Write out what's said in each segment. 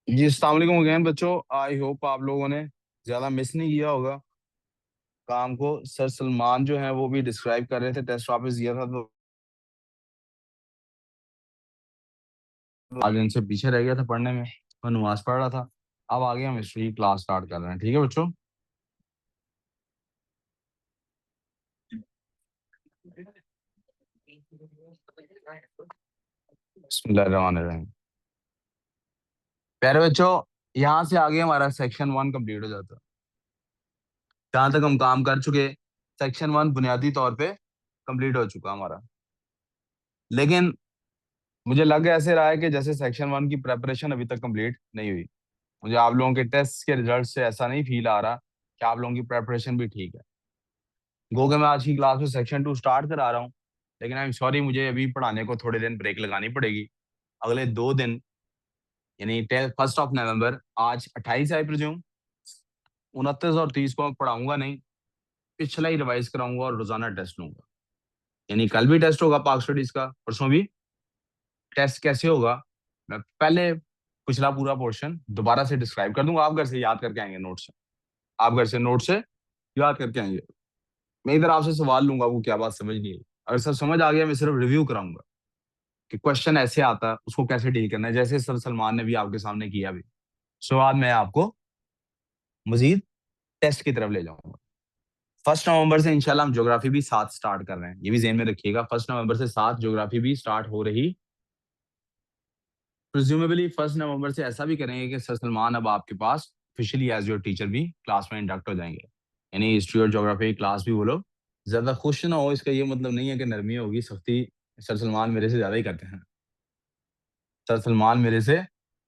जी अस्सलाम वालेकुम अगेन बच्चों। आई होप आप लोगों ने ज्यादा मिस नहीं किया होगा काम को। सर सलमान जो है वो भी डिस्क्राइब कर रहे थे, टेस्ट वापस दिया था तो आज इनसे पीछे रह गया था पढ़ने में। मैं नमाज पढ़ रहा था। अब आगे हम हिस्ट्री की क्लास स्टार्ट कर रहे हैं, ठीक है बच्चों। बिस्मिल्लाहिर्रहमानिर्रहीम। प्यारे बच्चों, यहाँ से आगे हमारा सेक्शन 1 कंप्लीट हो जाता है। जहाँ तक हम काम कर चुके, सेक्शन 1 बुनियादी तौर पे कंप्लीट हो चुका हमारा। लेकिन मुझे लग ऐसे रहा है कि जैसे सेक्शन 1 की प्रेपरेशन अभी तक कंप्लीट नहीं हुई। मुझे आप लोगों के टेस्ट के रिजल्ट से ऐसा नहीं फील आ रहा कि आप लोगों की प्रेपरेशन भी ठीक है। गो के मैं आज की क्लास में सेक्शन 2 स्टार्ट करा रहा हूँ, लेकिन आई एम सॉरी, मुझे अभी पढ़ाने को थोड़े दिन ब्रेक लगानी पड़ेगी। अगले 2 दिन यानी 1 ऑफ नवंबर, आज 28 है प्रिज्यूम, 29 और 30 को मैं पढ़ाऊंगा नहीं। पिछला ही रिवाइज कराऊंगा और रोजाना टेस्ट लूंगा। यानी कल भी टेस्ट होगा पाक स्टडीज का, परसों भी। टेस्ट कैसे होगा, मैं पहले पिछला पूरा पोर्शन दोबारा से डिस्क्राइब कर दूंगा। आप घर से याद करके आएंगे नोट से। आप घर से नोट से याद करके आएंगे। मैं इधर आपसे सवाल लूंगा, वो क्या बात समझ नहीं आई। अगर सर समझ आ गया, मैं सिर्फ रिव्यू कराऊंगा कि क्वेश्चन ऐसे आता है उसको कैसे डील करना है, जैसे सर सलमान ने भी आपके सामने किया भी। सो आज मैं आपको मजीद टेस्ट की तरफ ले जाऊंगा। 1 नवंबर से इंशाल्लाह हम ज्योग्राफी भी साथ स्टार्ट कर रहे हैं, ये भी जेहन में रखिएगा। 1 नवंबर से साथ ज्योग्राफी भी स्टार्ट हो रही। प्रिज्यूमेबली 1 नवंबर से ऐसा भी करेंगे कि सर सलमान अब आपके पास ऑफिशियली एज योर टीचर भी क्लास में इंडक्ट हो जाएंगे। यानी हिस्ट्री और ज्योग्राफी की क्लास भी वो लोग ज्यादा खुश ना हो, इसका ये मतलब नहीं है कि नरमी होगी, सख्ती सर सलमान मेरे से ज्यादा ही करते हैं। सर सलमान मेरे से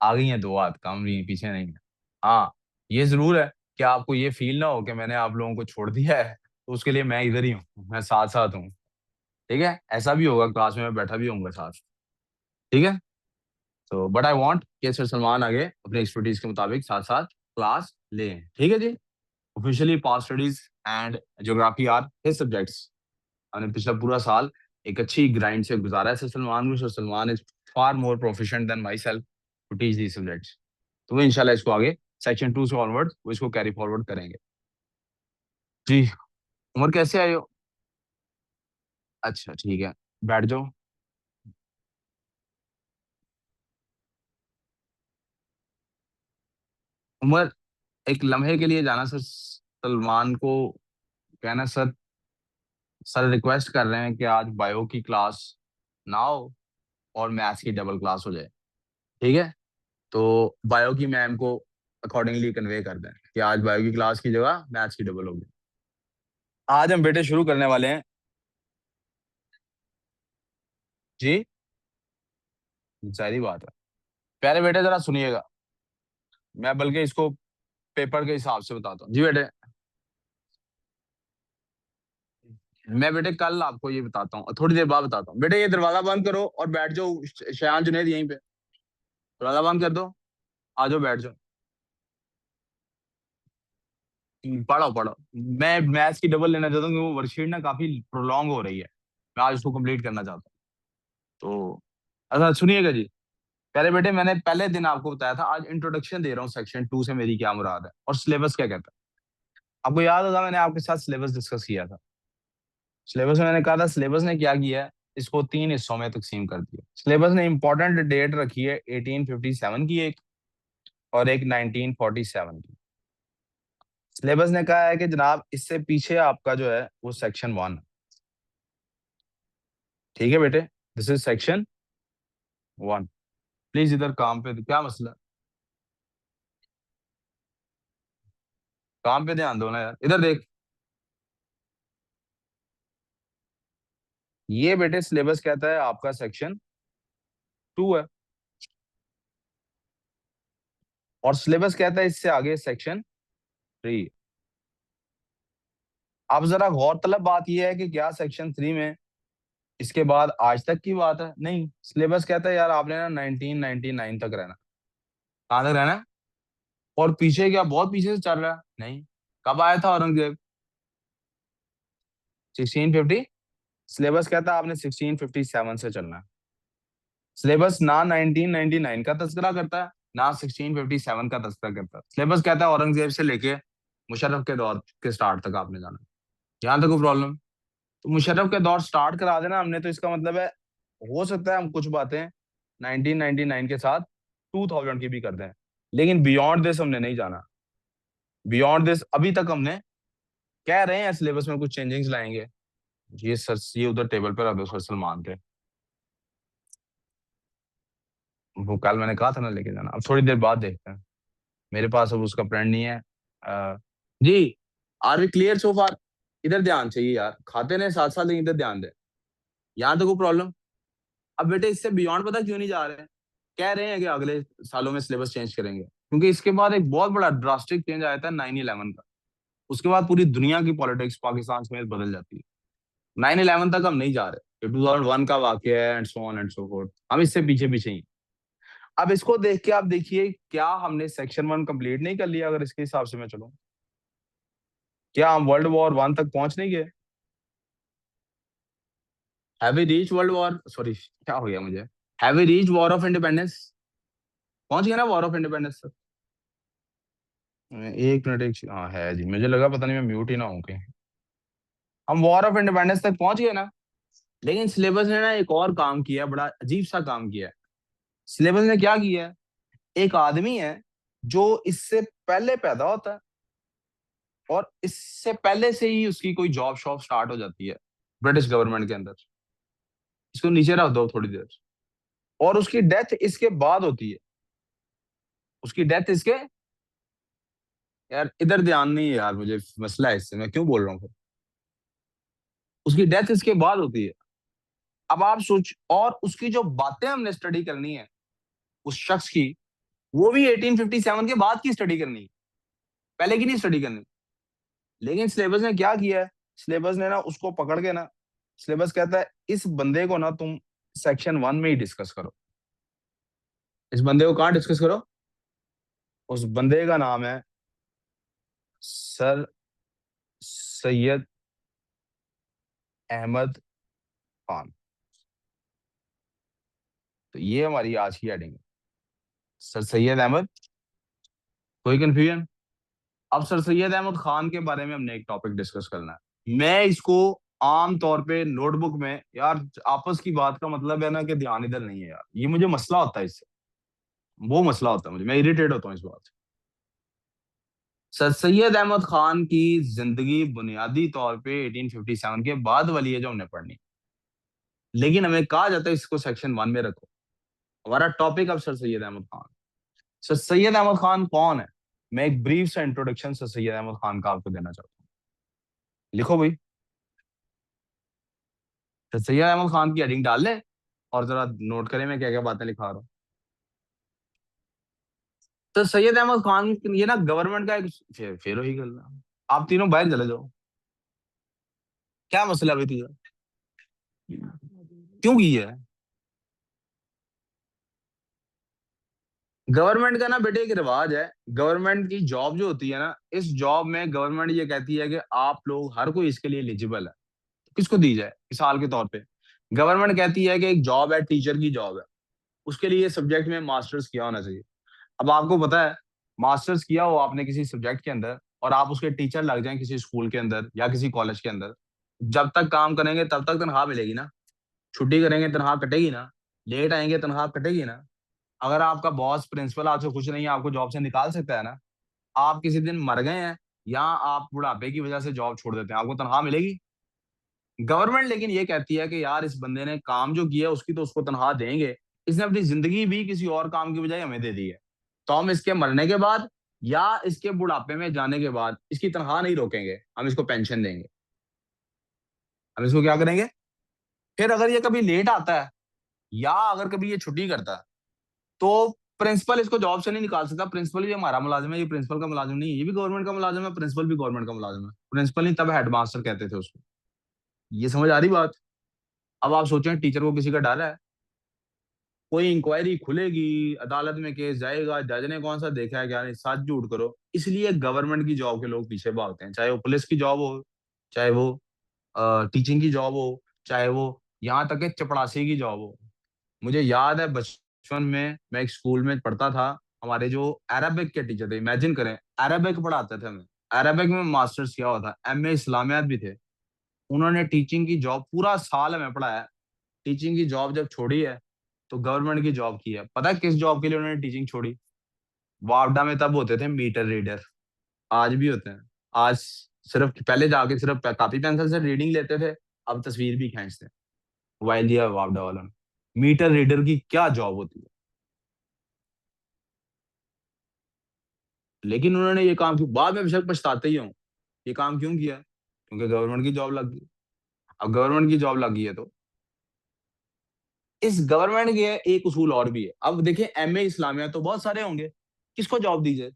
आगे ही है, 2 हाथ कम भी हैं, पीछे नहीं है। हाँ, ये जरूर है कि आपको ये फील ना हो कि मैंने आप लोगों को छोड़ दिया है, तो उसके लिए मैं इधर ही हूँ, मैं साथ साथ हूँ। ठीक है, ऐसा भी होगा, क्लास में मैं बैठा भी होऊंगा साथ। ठीक है। तो बट आई वांट कि सर सलमान आगे अपने एक्सपर्टीज के मुताबिक साथ साथ क्लास लें, ठीक है जी। Officially pass studies and geography are his subjects. हमने पिछला पूरा साल एक अच्छी ग्राइंड से गुजारा है। सर सलमान को, sir Salman is far more proficient than myself to teach the subjects. तो वो इंशाल्लाह इसको आगे सेक्शन 2 से ऑनवर्ड वो इसको कैरी फॉरवर्ड करेंगे। जी। उमर कैसे आए हो? अच्छा ठीक है, बैठ जाओ। उमर, एक लम्हे के लिए जाना सर सलमान को कहना, सर सर रिक्वेस्ट कर रहे हैं कि आज बायो की क्लास ना हो और मैथ्स की डबल क्लास हो जाए। ठीक है। तो बायो की मैम को अकॉर्डिंगली कन्वे कर दें कि आज बायो की क्लास की जगह मैथ्स की डबल होगी। आज हम बेटे शुरू करने वाले हैं। जी, सारी बात है। प्यारे बेटे जरा सुनिएगा, मैं बल्कि इसको पेपर के हिसाब से बताता हूँ। जी बेटे, मैं बेटे कल आपको ये बताता हूँ, थोड़ी देर बाद बताता हूँ। बेटे ये दरवाजा बंद करो और बैठ जाओ। शयान जुनेद यहीं पे, दरवाजा बंद कर दो। आ जाओ, बैठ जाओ। पढ़ो पढ़ो। मैं मैथ्स की डबल लेना चाहता हूँ क्योंकि वो वर्कशीट ना काफी प्रोलॉन्ग हो रही है। मैं आज उसको कंप्लीट करना चाहता हूँ। तो अच्छा सुनिएगा जी। पहले बेटे मैंने पहले दिन आपको बताया था, आज इंट्रोडक्शन दे रहा हूँ सेक्शन 2 से मेरी क्या मुराद है और सिलेबस क्या कहता है। आपको याद होगा मैंने आपके साथ सिलेबस डिस्कस किया था। सिलेबस में मैंने कहा था, सिलेबस ने क्या किया है, इसको 3 हिस्सों में तकसीम कर दिया। सिलेबस ने इंपॉर्टेंट डेट रखी है 1857 की एक, और एक 1947 की। सिलेबस ने कहा है कि जनाब इससे पीछे आपका जो है वो सेक्शन 1। ठीक है बेटे, दिस इज सेक्शन 1। प्लीज इधर काम पे, क्या मसला? काम पे ध्यान दो ना यार, इधर देख। ये बेटे सिलेबस कहता है आपका सेक्शन 2 है, और सिलेबस कहता है इससे आगे सेक्शन 3। अब जरा गौरतलब बात यह है कि क्या सेक्शन 3 में इसके बाद आज तक की बात है? नहीं, सिलेबस कहता है यार आपने ना 1999 तक रहना। कहाँ तक रहना है? और पीछे क्या बहुत पीछे से चल रहा है? नहीं। कब आया था औरंगजेब? 1650। सिलेबस कहता है आपने 1657 से चलना है। सिलेबस ना 1999 का तस्करा करता है, ना 1657 का तस्करा करता है। सिलेबस कहता है औरंगजेब से लेके मुशर्रफ के दौर के स्टार्ट तक आपने जाना है। यहाँ तक कोई प्रॉब्लम? तो मुशर्रफ के दौर स्टार्ट करा देना हमने, तो इसका मतलब है हो सकता है हम कुछ बातें 1999 के साथ 2000 की भी कर दें, लेकिन बियॉन्ड दिस हमने नहीं जाना। बियॉन्ड दिस अभी तक हमने कह रहे हैं सिलेबस में कुछ चेंजिंग्स लाएंगे। ये सर, ये उधर टेबल पे रख दो सर सलमान के। वो कल मैंने कहा था ना लेके जाना, अब थोड़ी देर बाद देखते हैं। मेरे पास अब उसका फ्रेंड नहीं है। जी, आर वी क्लियर सो फार? इधर ध्यान चाहिए यार, खाते ने साथ साथ, लेकिन इधर ध्यान दे। यहाँ तो कोई प्रॉब्लम? अब बेटे इससे बियॉन्ड पता क्यों नहीं जा रहे हैं? कह रहे हैं कि अगले सालों में सिलेबस चेंज करेंगे, क्योंकि इसके बाद एक बहुत बड़ा ड्रास्टिक चेंज आया था 9/11 का। उसके बाद पूरी दुनिया की पॉलिटिक्स पाकिस्तान समेत बदल जाती है। 9/11 तक हम नहीं जा रहे, ये 2001 का वाकया है and so on and so fourth, हम इससे पीछे पीछे ही। अब इसको देख के आप देखिए, क्या हमने सेक्शन 1 कंप्लीट नहीं कर लिया? अगर इसके हिसाब से मैं चलूं, क्या हम वर्ल्ड वॉर 1 तक पहुंच नहीं गए? Have we reach world war, sorry क्या हो गया मुझे, have we reach war of independence? पहुंच गया ना वॉर ऑफ इंडिपेंडेंस तक? एक मिनट, एक हाँ है जी, मुझे लगा पता नहीं मैं म्यूट ही ना हूँ कहीं। हम वॉर ऑफ इंडिपेंडेंस तक पहुंच गए ना। लेकिन सिलेबस ने ना एक और काम किया है, बड़ा अजीब सा काम किया है। सिलेबस ने क्या किया है, एक आदमी है जो इससे पहले पैदा होता है और इससे पहले से ही उसकी कोई जॉब शॉप स्टार्ट हो जाती है ब्रिटिश गवर्नमेंट के अंदर। इसको नीचे रख दो थोड़ी देर। और उसकी डेथ इसके बाद होती है। उसकी डेथ इसके, यार इधर ध्यान नहीं है यार, मुझे मसला है इससे, मैं क्यों बोल रहा हूँ फिर। उसकी डेथ इसके बाद होती है। अब आप सोच, और उसकी जो बातें हमने स्टडी करनी है उस शख्स की, वो भी 1857 के बाद की स्टडी करनी है, पहले की नहीं स्टडी करनी। लेकिन सिलेबस ने क्या किया है, सिलेबस ने ना उसको पकड़ के ना, सिलेबस कहता है इस बंदे को ना तुम सेक्शन 1 में ही डिस्कस करो। इस बंदे को कहाँ डिस्कस करो? उस बंदे का नाम है सर सैयद अहमद खान। तो ये हमारी आज की हेडिंग है, सर सैयद अहमद। कोई कंफ्यूजन? अब सर सैयद अहमद खान के बारे में हमने एक टॉपिक डिस्कस करना है। मैं इसको आम तौर पे नोटबुक में, यार आपस की बात का मतलब है ना कि ध्यान इधर नहीं है यार, ये मुझे मसला होता है इससे, वो मसला होता है मुझे, मैं इरिटेट होता हूँ इस बात से। सर सैयद अहमद खान की जिंदगी बुनियादी तौर पे 1857 के बाद वाली है जो हमने पढ़नी। लेकिन हमें कहा जाता है इसको सेक्शन 1 में रखो। हमारा टॉपिक अब सर सैयद अहमद खान। सर सैयद अहमद खान कौन है? मैं एक ब्रीफ सा इंट्रोडक्शन सर सैयद अहमद खान का आपको देना चाहता हूँ। लिखो भाई, सर सैयद अहमद खान की हेडिंग डाल ले और जरा नोट करें मैं क्या क्या बातें लिखा रहा हूँ। तो सैयद अहमद खान ये ना गवर्नमेंट का एक फेरो ही गल्ला। आप तीनों बाहर चले जाओ। क्या मसला अभी तुझे, क्यों की है? गवर्नमेंट का ना बेटे एक रिवाज है। गवर्नमेंट की जॉब जो होती है ना, इस जॉब में गवर्नमेंट ये कहती है कि आप लोग हर कोई इसके लिए एलिजिबल है। किसको दी जाए? मिसाल के तौर पे गवर्नमेंट कहती है कि एक जॉब है, टीचर की जॉब है, उसके लिए सब्जेक्ट में मास्टर्स किया होना चाहिए। अब आपको पता है, मास्टर्स किया हो आपने किसी सब्जेक्ट के अंदर और आप उसके टीचर लग जाएं किसी स्कूल के अंदर या किसी कॉलेज के अंदर, जब तक काम करेंगे तब तक तनख्वाह मिलेगी ना। छुट्टी करेंगे तनख्वाह कटेगी ना। लेट आएंगे तनख्वाह कटेगी ना। अगर आपका बॉस प्रिंसिपल आपसे खुश नहीं है, आपको जॉब से निकाल सकता है ना। आप किसी दिन मर गए हैं या आप बुढ़ापे की वजह से जॉब छोड़ देते हैं, आपको तनख्वाह मिलेगी। गवर्नमेंट लेकिन ये कहती है कि यार इस बंदे ने काम जो किया उसकी तो उसको तनख्वाह देंगे। इसने अपनी जिंदगी भी किसी और काम की बजाय हमें दे दी है, तो हम इसके मरने के बाद या इसके बुढ़ापे में जाने के बाद इसकी तनख्वाह नहीं रोकेंगे, हम इसको पेंशन देंगे। हम इसको क्या करेंगे? फिर अगर ये कभी लेट आता है या अगर कभी ये छुट्टी करता है, तो प्रिंसिपल इसको जॉब से नहीं निकाल सकता। प्रिंसिपल भी हमारा मुलाजिम है, ये प्रिंसिपल का मुलाजिम नहीं है, ये भी गवर्नमेंट का मुलाजिम है, प्रिंसिपल भी गवर्नमेंट का मुलाजिम है। प्रिंसिपल नहीं, तब हेडमास्टर कहते थे उसको। ये समझ आ रही बात? अब आप सोचें, टीचर को किसी का डर है? कोई इंक्वायरी खुलेगी, अदालत में केस जाएगा, जज ने कौन सा देखा है क्या नहीं, सच झूठ करो। इसलिए गवर्नमेंट की जॉब के लोग पीछे भागते हैं, चाहे वो पुलिस की जॉब हो, चाहे वो टीचिंग की जॉब हो, चाहे वो यहाँ तक के चपड़ासी की जॉब हो। मुझे याद है बचपन में मैं एक स्कूल में पढ़ता था। हमारे जो अरबिक के टीचर थे, इमेजिन करें, अरबिक पढ़ाते थे हमें। अरबिक में मास्टर्स किया हुआ था, एमए इस्लामियात भी थे। उन्होंने टीचिंग की जॉब पूरा साल हमें पढ़ाया। टीचिंग की जॉब जब छोड़ी है तो गवर्नमेंट की जॉब की है। पता है किस जॉब के लिए उन्होंने टीचिंग छोड़ी? वापडा में तब होते थे मीटर रीडर, आज भी होते हैं। आज सिर्फ पहले जाके सिर्फ कॉपी पेंसिल से रीडिंग लेते थे, अब तस्वीर भी खींचते हैं। मोबाइल दिया वापडा वालों ने। मीटर रीडर की क्या जॉब होती है? लेकिन उन्होंने ये काम क्यों, बाद में बेशक पछताते ही हूँ, ये काम क्यों किया? क्योंकि गवर्नमेंट की जॉब लग गई। अब गवर्नमेंट की जॉब लग गई है तो इस गवर्नमेंट के एक उसूल और भी है। अब देखिए एमए इस्लामिया तो बहुत सारे होंगे, किसको जॉब दी जाए?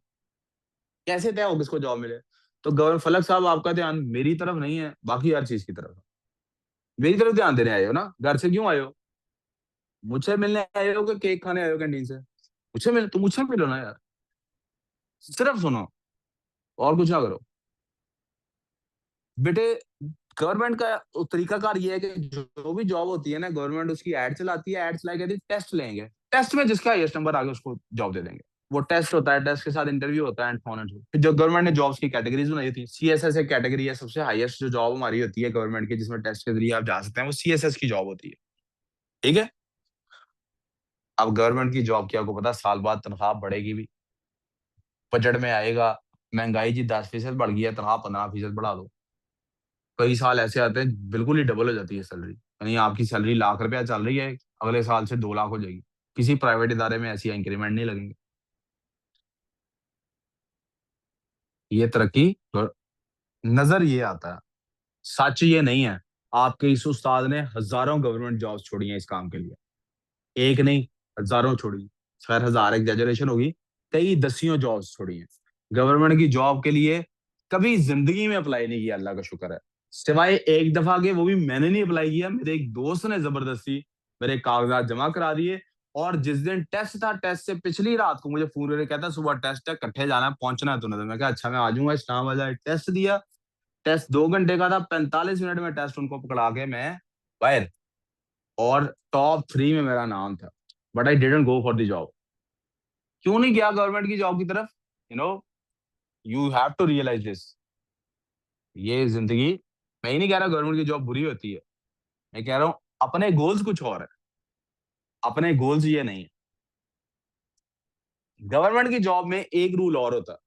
कैसे तय हो किसको जॉब मिले? तो गवर्नर फलक साहब, आपका ध्यान मेरी तरफ नहीं है, बाकी हर चीज की तरफ है। मेरी तरफ ध्यान देने आए हो ना, घर से क्यों आए हो? मुझसे मिलने आए हो कि केक खाने आए हो कैंटीन से? मुझसे मिल तो मुझसे मिलो ना यार, सिर्फ सुनो और कुछ ना करो। बेटे, गवर्नमेंट का तरीकाकार ये है कि जो भी जॉब होती है ना, गवर्नमेंट उसकी एड चलाती है, एड चला के टेस्ट लेंगे, टेस्ट में जिसका हाईएस्ट नंबर आ गया उसको जॉब दे देंगे। वो टेस्ट होता है, टेस्ट के साथ इंटरव्यू होता है एंड फोन एंड फिर जो गवर्नमेंट ने जॉब्स की कैटेगरीज बनाई थी, सीएसएस एक कैटेगरी है, सबसे हाईएस्ट जो जॉब हमारी होती है गवर्नमेंट की जिसमें टेस्ट के जरिए आप जा सकते हैं, वो सीएसएस की जॉब होती है। ठीक है। अब गवर्नमेंट की जॉब की आपको पता है, साल बाद तनख्वाह बढ़ेगी भी। बजट में आएगा, महंगाई जी 10% बढ़ गई है, तनख्वाह 15% बढ़ा दो। कई साल ऐसे आते हैं बिल्कुल ही डबल हो जाती है सैलरी, यानी आपकी सैलरी ₹1,00,000 चल रही है, अगले साल से 2 लाख हो जाएगी। किसी प्राइवेट इदारे में ऐसी इंक्रीमेंट नहीं लगेंगे। ये तरक्की नजर ये आता है, सच ये नहीं है। आपके इस उस्ताद ने हजारों गवर्नमेंट जॉब्स छोड़ी हैं इस काम के लिए, एक नहीं, हजारों छोड़ी। खैर, हजार एग्जैजरेशन होगी, कई दसियों जॉब्स छोड़ी हैं गवर्नमेंट की जॉब के लिए। कभी जिंदगी में अप्लाई नहीं किया, अल्लाह का शुक्र है। सिवाय एक दफा के, वो भी मैंने नहीं अप्लाई किया, मेरे एक दोस्त ने जबरदस्ती मेरे कागजात जमा करा दिए। और जिस दिन टेस्ट था, टेस्ट से पिछली रात को मुझे फोन करके कहता सुबह टेस्ट है, इकट्ठे जाना है, पहुंचना है तूने। तो मैं कहा अच्छा, मैं आ जाऊंगा। इस्लामाबाद टेस्ट दिया। टेस्ट 2 घंटे का था, 45 मिनट में टेस्ट उनको पकड़ा के मैं बाहर। और टॉप 3 में मेरा नाम था, but I didn't go for the job. क्यों नहीं गया गवर्नमेंट की जॉब की तरफ? You know, you have to realise this. ये जिंदगी, मैं ही नहीं कह रहा गवर्नमेंट की जॉब बुरी होती है, मैं कह रहा हूँ अपने गोल्स कुछ और है। अपने गोल्स ये नहीं है। गवर्नमेंट की जॉब में एक रूल और होता है,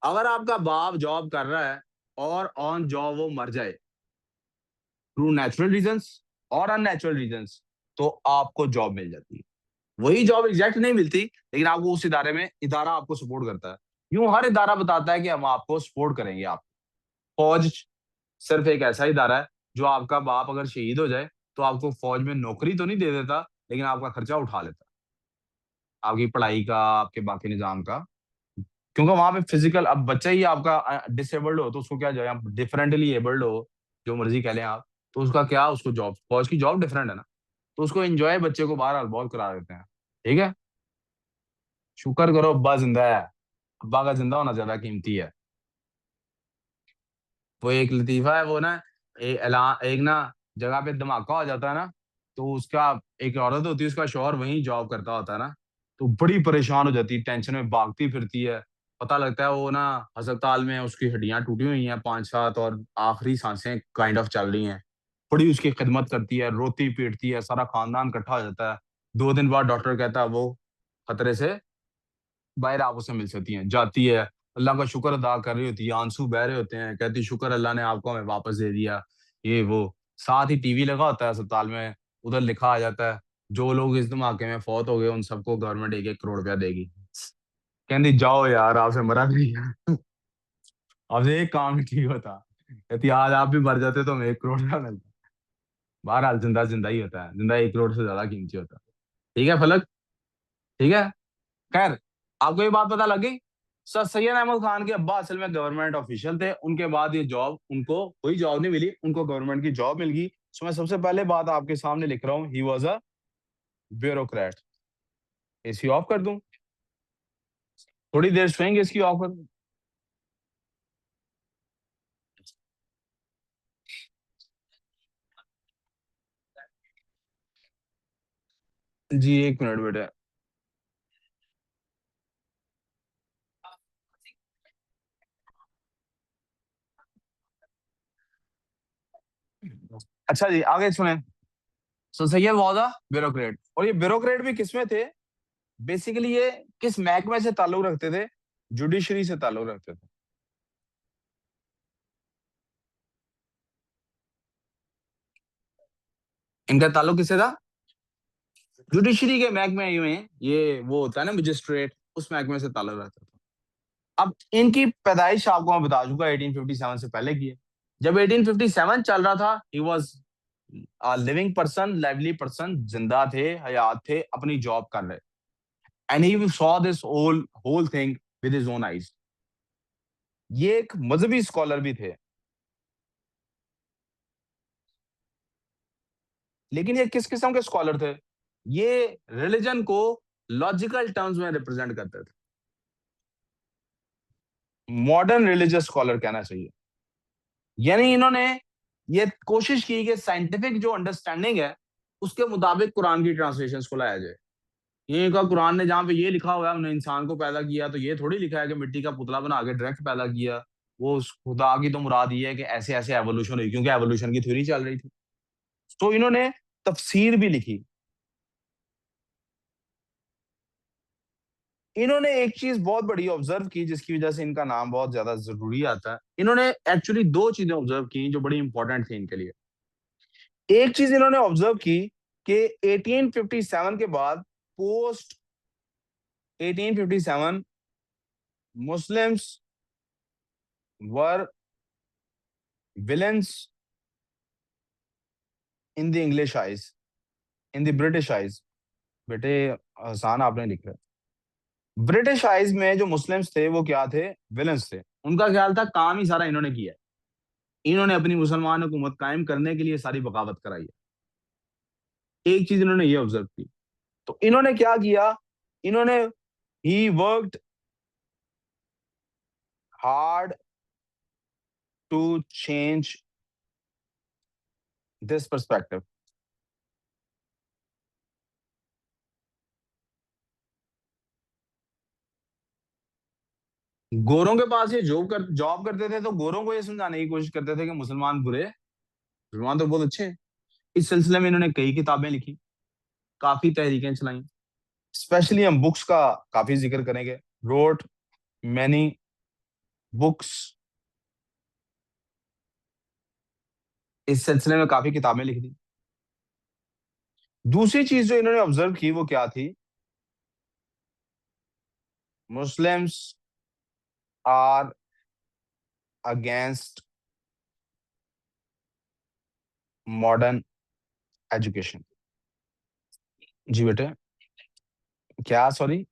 अगर आपका बाप जॉब कर रहा है और ऑन जॉब वो मर जाए थ्रू नेचुरल रीजंस और अननेचुरल रीजंस, तो आपको जॉब मिल जाती है। वही जॉब एग्जैक्ट नहीं मिलती, लेकिन आपको उस इदारे में, इदारा आपको सपोर्ट करता है। यूं हर इदारा बताता है कि हम आपको सपोर्ट करेंगे। आप फौज सिर्फ एक ऐसा इदारा है जो आपका बाप अगर शहीद हो जाए तो आपको फौज में नौकरी तो नहीं दे देता, लेकिन आपका खर्चा उठा लेता है, आपकी पढ़ाई का, आपके बाकी निजाम का। क्योंकि वहां पे फिजिकल, अब बच्चा ही आपका डिसेबल्ड हो तो उसको क्या, जो आप डिफरेंटली एबल्ड हो, जो मर्जी कह लें आप, तो उसका क्या, उसको जॉब, फौज की जॉब डिफरेंट है ना, तो उसको एंजॉय बच्चे को बाहर बहुत करा देते हैं। ठीक है। शुक्र करो अब्बा जिंदा है, अब्बा का जिंदा होना ज्यादा कीमती है। वो एक लतीफा है, वो ना एक ना जगह पे धमाका हो जाता है ना, तो उसका, एक औरत होती है, उसका शौहर वहीं जॉब करता होता है ना, तो बड़ी परेशान हो जाती है, टेंशन में भागती फिरती है। पता लगता है वो ना अस्पताल में, उसकी हड्डियां टूटी हुई हैं 5-7, और आखिरी सांसें काइंड ऑफ चल रही हैं। बड़ी उसकी खिदमत करती है, रोती पीटती है, सारा खानदान इकट्ठा हो जाता है। 2 दिन बाद डॉक्टर कहता है वो खतरे से बाहर, आप उससे मिल सकती हैं, जाती है। अल्लाह का शुक्र अदा कर रही होती है, आंसू बह रहे होते हैं, कहती शुक्र अल्लाह ने आपको हमें वापस दे दिया। ये वो, साथ ही टीवी लगा होता है अस्पताल में, उधर लिखा आ जाता है जो लोग इस धमाके में फौत हो गए उन सबको गवर्नमेंट 1-1 करोड़ रुपया देगी। कहती जाओ यार, आपसे मरा नहीं है। आपसे एक काम ही ठीक होता। कहती आज आप भी मर जाते तो हमें 1 करोड़ रुपया मिलता। बहरहाल जिंदा जिंदा ही होता है, जिंदा 1 करोड़ से ज्यादा कीमती होता है। ठीक है फलक, ठीक है। खैर, आपको ये बात पता लग गई। सर सैयद अहमद खान के अब्बा असल में गवर्नमेंट ऑफिशियल थे, उनके बाद ये जॉब उनको, कोई जॉब नहीं मिली, उनको गवर्नमेंट की जॉब मिल गई। तो मैं सबसे पहले बात आपके सामने लिख रहा हूँ, he was a bureaucrat. AC of कर दूं? थोड़ी देर सोएंगे, इसकी ऑफ कर दूं? जी, 1 मिनट बेटे। अच्छा जी, आगे सुने। सो सैयद वाज अ ब्यूरोक्रेट, और ये ब्यूरोक्रेट भी किसमें थे? बेसिकली ये किस महकमे से ताल्लुक रखते थे? जुडिशरी से ताल्लुक रखते थे। इनका ताल्लुक किससे था? जुडिशरी के महकमे में, ये वो होता है ना मजिस्ट्रेट, उस महकमे से ताल्लुक रखता था। अब इनकी पैदाइश आपको मैं बता चुका 1857 से पहले की है। जब 1857 चल रहा था, he was living person, lively person, जिंदा थे, हयात थे, अपनी जॉब कर रहे। And he saw this whole whole thing with his own eyes. ये एक मजहबी स्कॉलर भी थे, लेकिन ये किस किस्म के स्कॉलर थे? ये रिलीजन को लॉजिकल टर्म्स में रिप्रेजेंट करते थे। मॉडर्न रिलीजियस स्कॉलर कहना चाहिए। यानी इन्होंने ये कोशिश की कि साइंटिफिक जो अंडरस्टैंडिंग है उसके मुताबिक कुरान की ट्रांसलेशन को लाया जाए। ये का कुरान ने जहाँ पे ये लिखा हुआ है उन्हें इंसान को पैदा किया, तो ये थोड़ी लिखा है कि मिट्टी का पुतला बना के डायरेक्ट पैदा किया। वो उस खुदा की तो मुराद ये है कि ऐसे ऐसे एवोल्यूशन हुई, क्योंकि एवोल्यूशन की थ्योरी चल रही थी। तो इन्होंने तफसीर भी लिखी। इन्होंने एक चीज बहुत बड़ी ऑब्जर्व की जिसकी वजह से इनका नाम बहुत ज्यादा जरूरी आता है। इन्होंने एक्चुअली दो चीजें ऑब्जर्व की जो बड़ी इंपॉर्टेंट थी इनके लिए। एक चीज इन्होंने ऑब्जर्व की कि 1857 के बाद, post 1857, Muslims were villains in the English eyes, in the British eyes. बेटे हसान आपने लिखा है। ब्रिटिश आइज में जो मुस्लिम्स थे वो क्या थे? विलेंस थे। उनका ख्याल था काम ही सारा इन्होंने किया है, इन्होंने अपनी मुसलमान हुकूमत कायम करने के लिए सारी बगावत कराई है। एक चीज इन्होंने ये ऑब्जर्व की। तो इन्होंने क्या किया? इन्होंने he worked hard to change this perspective. गोरों के पास ये जॉब करते थे, तो गोरों को ये समझाने की कोशिश करते थे कि मुसलमान बुरे, मुसलमान तो बहुत अच्छे हैं। इस सिलसिले में इन्होंने कई किताबें लिखी, काफी तहरीकें चलाई। स्पेशली हम बुक्स का काफी जिक्र करेंगे। रोट मैनी बुक्स, इस सिलसिले में काफी किताबें लिख दी। दूसरी चीज जो इन्होंने ऑब्जर्व की वो क्या थी? Muslims are against modern education. जी बेटे। क्या? सॉरी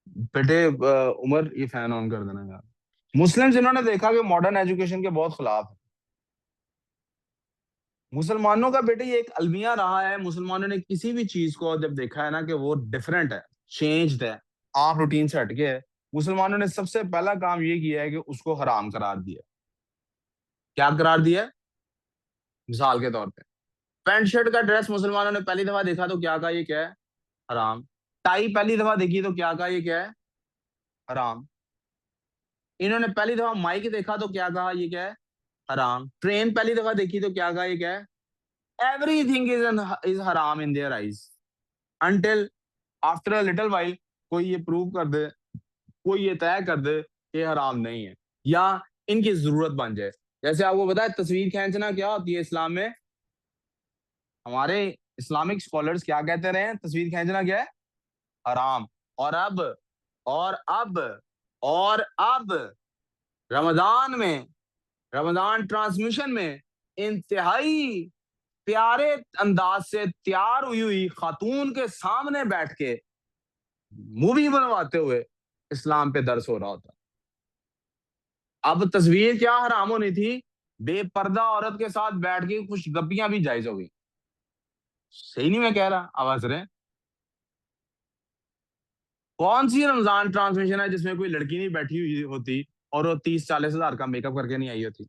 बेटे, उमर ये फैन ऑन कर देना यार। मुस्लिम्स इन्होंने देखा कि मॉडर्न एजुकेशन के बहुत खिलाफ है। मुसलमानों का बेटे ये एक अलमिया रहा है, मुसलमानों ने किसी भी चीज को जब देखा है ना कि वो डिफरेंट है, चेंज्ड है, आम रूटीन से हटके है, मुसलमानों ने सबसे पहला काम ये किया है कि उसको हराम करार दिया। क्या करार दिया है? मिसाल के तौर पे, पैंट शर्ट का ड्रेस मुसलमानों ने पहली दफा देखा तो क्या कहा? ये क्या है? हराम। टाई पहली दफा देखी तो क्या कहा? ये क्या है? हराम। इन्होंने पहली दफा माइक देखा तो क्या कहा? ये क्या है? हराम। ट्रेन पहली दफा देखी तो क्या कहा? ये क्या है? एवरीथिंग इज हराम in their eyes, until after a little while कोई ये प्रूव कर दे, कोई ये तय कर दे कि हराम नहीं है, या इनकी जरूरत बन जाए। जैसे आपको पता है तस्वीर खींचना क्या होती है इस्लाम में? हमारे इस्लामिक स्कॉलर्स क्या कहते रहे हैं? तस्वीर खींचना क्या है? हराम। और अब और अब और अब रमजान में, रमजान ट्रांसमिशन में, इंतहाई प्यारे अंदाज से तैयार हुई हुई खातून के सामने बैठ के मूवी बनवाते हुए इस्लाम पे दर्स हो रहा होता। अब तस्वीर क्या हराम होनी थी? बेपर्दा औरत के साथ बैठ के कुछ गप्पियां भी जायज हो गई। सही नहीं मैं कह रहा? आवाज रहे। कौन सी रमजान ट्रांसमिशन है जिसमें कोई लड़की नहीं बैठी हुई होती और वो 30-40 हजार का मेकअप करके नहीं आई होती?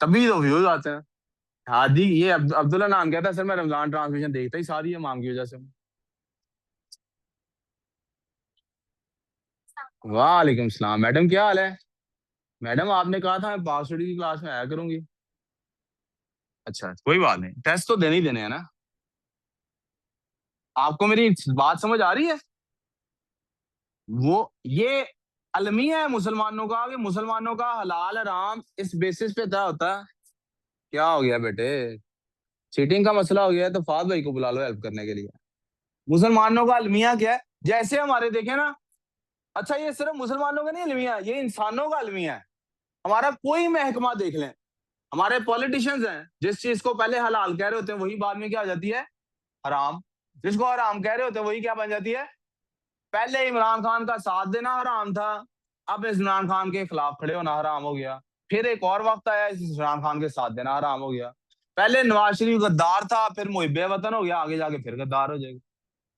तभी तो व्यूज आते हैं। हादी, ये अब्दुल्ला नाम क्या था सर? मैं रमजान ट्रांसमिशन देखता ही सारी है माम की वजह से। वालेकुम सलाम मैडम, क्या हाल है? मैडम आपने कहा था मैं पासवर्ड की क्लास में आया करूंगी। अच्छा कोई बात नहीं, टेस्ट तो देने ही देने हैं ना। आपको मेरी बात समझ आ रही है? वो ये अलमिया है मुसलमानों का, कि मुसलमानों का हलाल हराम इस बेसिस पे तय होता है। क्या हो गया बेटे? चीटिंग का मसला हो गया है तो फाद भाई को बुला लो हेल्प करने के लिए। मुसलमानों का अलमिया क्या है? जैसे हमारे देखे ना। अच्छा ये सिर्फ मुसलमानों का नहीं अलमिया, ये इंसानों का अलमिया है। हमारा कोई महकमा देख लें, हमारे पॉलिटिशियंस हैं, जिस चीज को पहले हलाल कह रहे होते हैं वही बाद में क्या हो जाती है? हराम। जिसको हराम कह रहे होते हैं वही क्या बन जाती है? पहले इमरान खान का साथ देना हराम था, अब इमरान खान के खिलाफ खड़े होना हराम हो गया। फिर एक और वक्त आया, इस इमरान खान के साथ देना हराम हो गया। पहले नवाज शरीफ गद्दार था, फिर मुहिब वतन हो गया, आगे जाके फिर गद्दार हो जाएगा।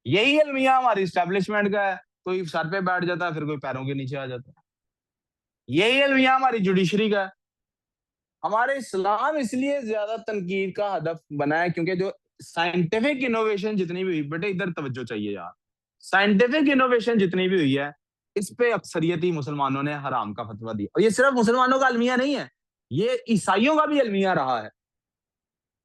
यही अलमिया हमारी स्टैब्लिशमेंट का है। कोई सर पे बैठ जाता है, फिर कोई पैरों के नीचे आ जाता है। यही अलमिया हमारी जुडिशरी का है। हमारे इस्लाम इसलिए ज्यादा तनकीद का हदफ बना है क्योंकि जो साइंटिफिक इनोवेशन जितनी भी हुई, बेटे इधर तवज्जो चाहिए यार। साइंटिफिक इनोवेशन जितनी भी हुई है, इस पे अक्सरियती मुसलमानों ने हराम का फतवा दिया। और ये सिर्फ मुसलमानों का अलमिया नहीं है, ये ईसाइयों का भी अलमिया रहा है।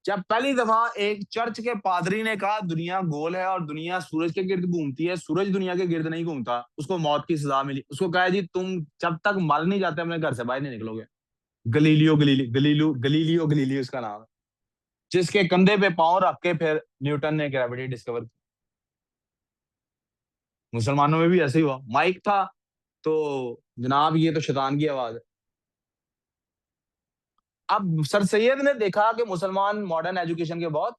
जब पहली दफा एक चर्च के पादरी ने कहा दुनिया गोल है और दुनिया सूरज के गिर्द घूमती है, सूरज दुनिया के गिर्द नहीं घूमता, उसको मौत की सजा मिली। उसको कहा जी तुम जब तक मर नहीं जाते अपने घर से बाहर नहीं निकलोगे। गलीलियो गलीली उसका नाम है, जिसके कंधे पे पांव रख के फिर न्यूटन ने ग्रेविटी डिस्कवर की। मुसलमानों में भी ऐसे ही हुआ, माइक था तो जनाब ये तो शैतान की आवाज है। अब सर सैयद ने देखा कि मुसलमान मॉडर्न एजुकेशन के बहुत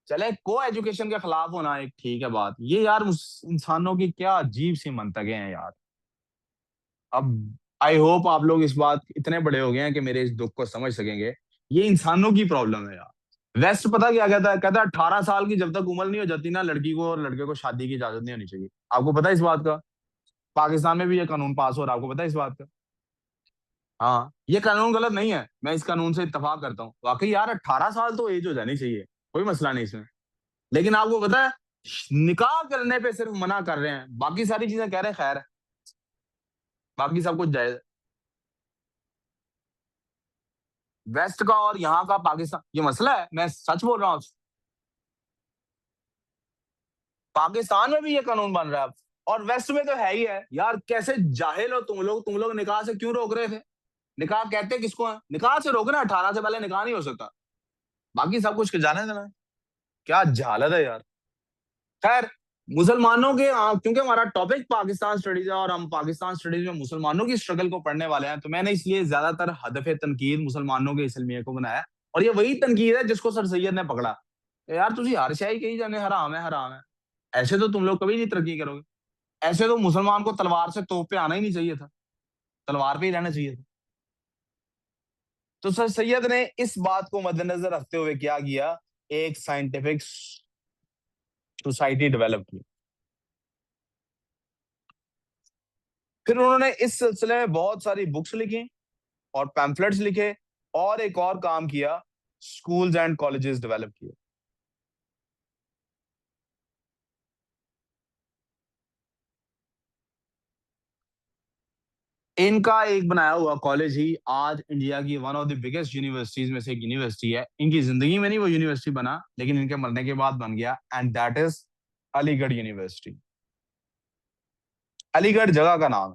चले, को एजुकेशन के खिलाफ होना एक ठीक है बात, ये यार इंसानों की क्या अजीब सी मंतकें हैं यार। अब आई होप आप लोग इस बात इतने बड़े हो गए हैं कि मेरे इस दुख को समझ सकेंगे। ये इंसानों की प्रॉब्लम है यार। वेस्ट पता क्या कहता है? कहता है 18 साल की जब तक उम्र नहीं हो जाती ना, लड़की को और लड़के को शादी की इजाजत नहीं होनी चाहिए। आपको पता है इस बात का? पाकिस्तान में भी ये कानून पास हो रहा है, आपको पता है इस बात का? हाँ, ये कानून गलत नहीं है, मैं इस कानून से इत्तेफाक करता हूँ वाकई यार। 18 साल तो एज हो जानी चाहिए, कोई मसला नहीं इसमें। लेकिन आपको पता है निकाह करने पे सिर्फ मना कर रहे हैं, बाकी सारी चीजें कह रहे हैं खैर है, बाकी सब कुछ जायज है। वेस्ट का और यहाँ का पाकिस्तान ये मसला है, मैं सच बोल रहा हूँ। पाकिस्तान में भी ये कानून बन रहा है अब, और वेस्ट में तो है ही है यार। कैसे जाहिल हो तुम लोग निकाह से क्यों रोक रहे थे? निकाह कहते किसको है? निकाह से रोकना, 18 से पहले निकाह नहीं हो सकता, बाकी सब कुछ जाने देना। क्या जालत है यार। खैर, मुसलमानों के क्योंकि हमारा टॉपिक पाकिस्तान स्टडीज है और हम पाकिस्तान स्टडीज में मुसलमानों की स्ट्रगल को पढ़ने वाले हैं, तो मैंने इसलिए ज्यादातर हदफ तनकीद मुसलमानों के इसलमिये को बनाया। और ये वही तनकीद है जिसको सर सैयद ने पकड़ा। यार तुझी हर शाही कही जाने हराम है हराम है, ऐसे तो तुम लोग कभी नहीं तरक्की करोगे। ऐसे तो मुसलमान को तलवार से तोप पे आना ही नहीं चाहिए था, तलवार पे ही रहना चाहिए था। तो सर सैयद ने इस बात को मद्देनजर रखते हुए क्या किया, एक साइंटिफिक सोसाइटी डेवलप की। फिर उन्होंने इस सिलसिले में बहुत सारी बुक्स लिखी और पैम्फलेट्स लिखे, और एक और काम किया, स्कूल्स एंड कॉलेजेस डेवलप किए। इनका एक बनाया हुआ कॉलेज ही आज इंडिया की one of the biggest universities में से एक यूनिवर्सिटी है। इनकी जिंदगी में नहीं वो यूनिवर्सिटी बना, लेकिन इनके मरने के बाद बन गया, and that is Aligarh university. Aligarh जगह का नाम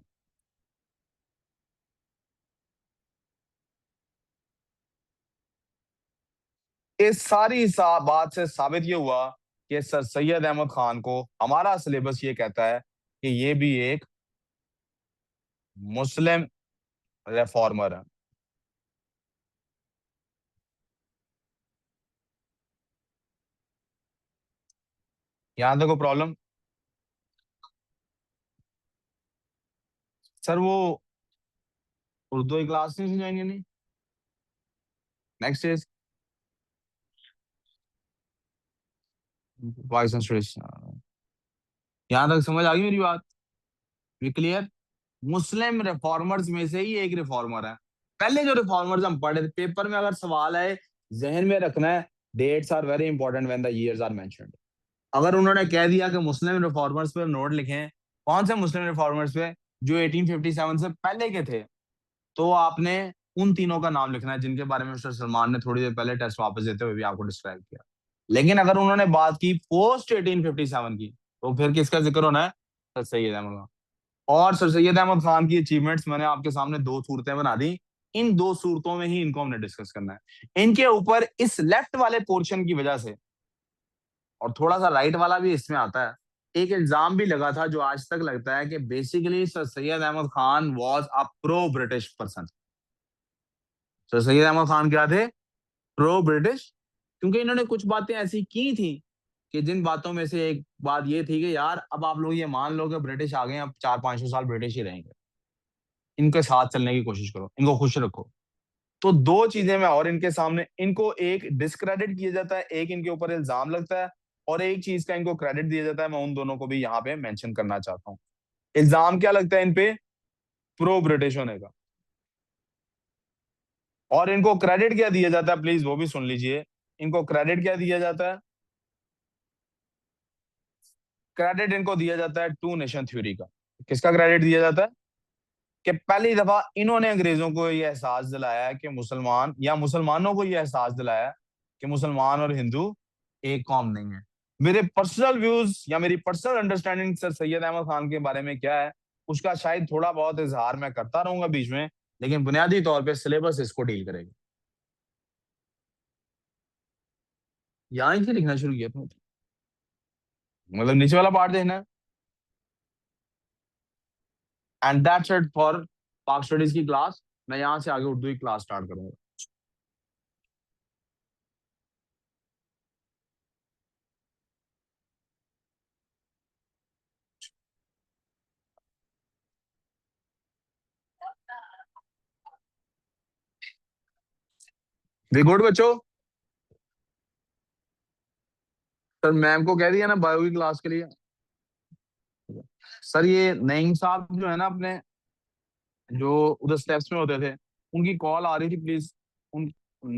है। इस सारी बात से साबित ये हुआ कि सर सैयद अहमद खान को हमारा सिलेबस ये कहता है कि ये भी एक मुस्लिम रिफॉर्मर है। यहाँ तक को प्रॉब्लम सर, वो उर्दू की क्लास नहीं सुनाएंगे नहीं। Next is Pakistan studies. यहाँ तक समझ आ गई मेरी बात? ये क्लियर? मुस्लिम रिफॉर्मर्स में से ही एक रिफॉर्मर है। पहले जो रिफॉर्मर्स हम पढ़े थे पेपर में, अगर सवाल है जहन में रखना है, dates are very important when the years are mentioned. अगर उन्होंने कह दिया कि मुस्लिम रिफॉर्मर्स पे नोट लिखें, कौन से मुस्लिम रिफॉर्मर्स पे? जो 1857 से पहले के थे, तो आपने उन तीनों का नाम लिखना है जिनके बारे में मिस्टर सलमान ने थोड़ी देर पहले टेस्ट वापस देते हुए भी आपको डिस्क्राइब किया। लेकिन अगर उन्होंने बात की पोस्ट 1857 की, तो फिर किसका जिक्र होना है? सर सैयद अहमद खान। और सर सैयद अहमद खान की अचीवमेंट्स मैंने आपके सामने दो सूरतें बना दी। इन दो सूरतों में ही इनको हमने डिस्कस करना है। इनके ऊपर इस लेफ्ट वाले पोर्शन की वजह से, और थोड़ा सा राइट वाला भी इसमें आता है, एक एग्जाम भी लगा था जो आज तक लगता है कि basically sir Syed Ahmed Khan was a pro British person. Sir Syed Ahmed Khan क्या थे? Pro British. क्योंकि इन्होंने कुछ बातें ऐसी की थी कि जिन बातों में से एक बात ये थी कि यार अब आप लोग ये मान लो कि ब्रिटिश आ गए, अब 400-500 साल ब्रिटिश ही रहेंगे, इनके साथ चलने की कोशिश करो, इनको खुश रखो। तो दो चीजें मैं और इनके सामने, इनको एक डिस्क्रेडिट किया जाता है, एक इनके ऊपर इल्जाम लगता है, और एक चीज का इनको क्रेडिट दिया जाता है। मैं उन दोनों को भी यहाँ पे मेंशन करना चाहता हूँ। इल्जाम क्या लगता है इन पे? प्रो ब्रिटिश होने का। और इनको क्रेडिट क्या दिया जाता है, प्लीज वो भी सुन लीजिए। इनको क्रेडिट क्या दिया जाता है? क्रेडिट इनको दिया जाता है टू नेशन थ्योरी का। किसका क्रेडिट दिया जाता है? कि पहली दफा इन्होंने अंग्रेजों को यह एहसास दिलाया है कि मुसलमान, या मुसलमानों को यह एहसास दिलाया कि मुसलमान और हिंदू एक कौम नहीं है। मेरे पर्सनल व्यूज या मेरी personal understanding sir Syed Ahmed Khan के बारे में क्या है, उसका शायद थोड़ा बहुत इजहार मैं करता रहूंगा बीच में, लेकिन बुनियादी तौर पे सिलेबस इसको डील करेगा। यहाँ से लिखना शुरू किया तुमने? मतलब नीचे वाला पार्ट देखना है। एंड दैट्स इट फॉर पाक स्टडीज की क्लास। मैं यहाँ से आगे उर्दू की क्लास स्टार्ट करूंगा। वे गुड बच्चों। सर मैम को कह दिया ना बायो की क्लास के लिए। सर ये नईम साहब जो है ना अपने, जो उधर स्टेप्स में होते थे, उनकी कॉल आ रही थी, प्लीज उन